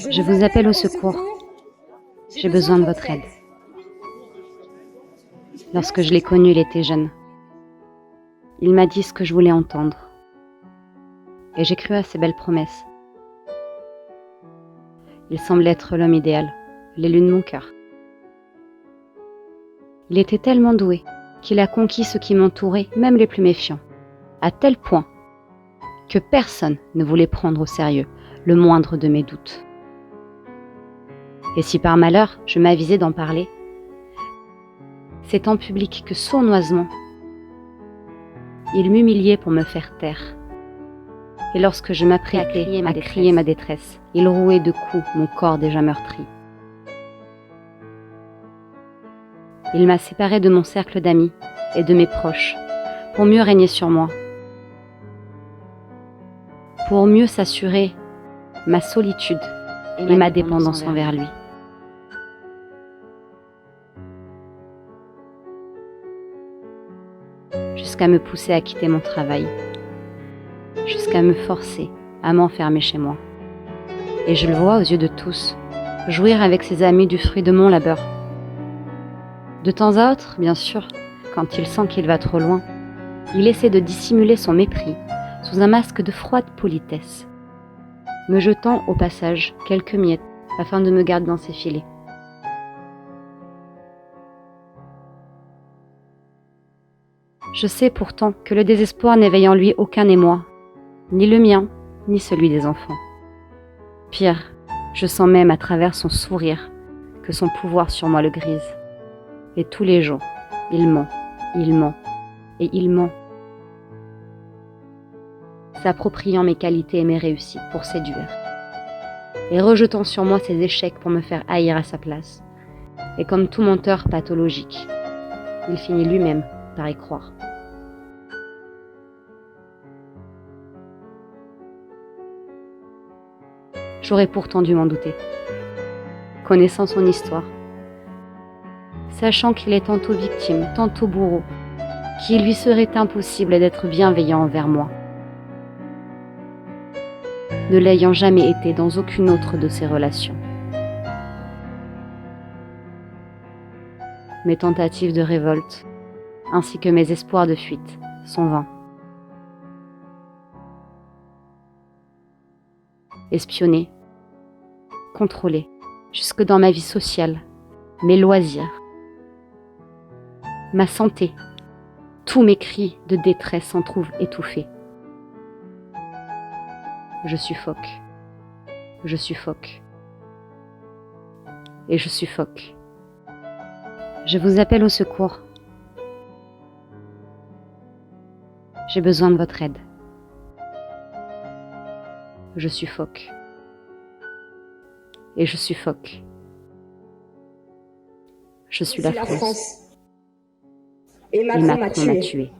Je vous appelle au secours. J'ai besoin de votre aide. Lorsque je l'ai connu, il était jeune. Il m'a dit ce que je voulais entendre. Et j'ai cru à ses belles promesses. Il semblait être l'homme idéal, l'élu de mon cœur. Il était tellement doué qu'il a conquis ceux qui m'entouraient, même les plus méfiants, à tel point que personne ne voulait prendre au sérieux le moindre de mes doutes. Et si par malheur je m'avisais d'en parler, c'est en public que sournoisement, il m'humiliait pour me faire taire. Et lorsque je m'apprêtais à crier ma détresse, il rouait de coups mon corps déjà meurtri. Il m'a séparée de mon cercle d'amis et de mes proches pour mieux régner sur moi, pour mieux s'assurer ma solitude et ma dépendance envers lui. Jusqu'à me pousser à quitter mon travail, jusqu'à me forcer à m'enfermer chez moi. Et je le vois aux yeux de tous, jouir avec ses amis du fruit de mon labeur. De temps à autre, bien sûr, quand il sent qu'il va trop loin, il essaie de dissimuler son mépris sous un masque de froide politesse, me jetant au passage quelques miettes afin de me garder dans ses filets. Je sais pourtant que le désespoir n'éveille en lui aucun émoi, ni le mien, ni celui des enfants. Pire, je sens même à travers son sourire que son pouvoir sur moi le grise. Et tous les jours, il ment et il ment, s'appropriant mes qualités et mes réussites pour séduire, et rejetant sur moi ses échecs pour me faire haïr à sa place. Et comme tout menteur pathologique, il finit lui-même par y croire. J'aurais pourtant dû m'en douter, connaissant son histoire, sachant qu'il est tantôt victime, tantôt bourreau, qu'il lui serait impossible d'être bienveillant envers moi, ne l'ayant jamais été dans aucune autre de ses relations. Mes tentatives de révolte, ainsi que mes espoirs de fuite, sont vains. Espionné, contrôlé, jusque dans ma vie sociale, mes loisirs, ma santé, tous mes cris de détresse s'en trouvent étouffés. Je suffoque et je suffoque. Je vous appelle au secours. J'ai besoin de votre aide. Je suffoque et je suffoque. Je suis la France. Et Macron m'a tué.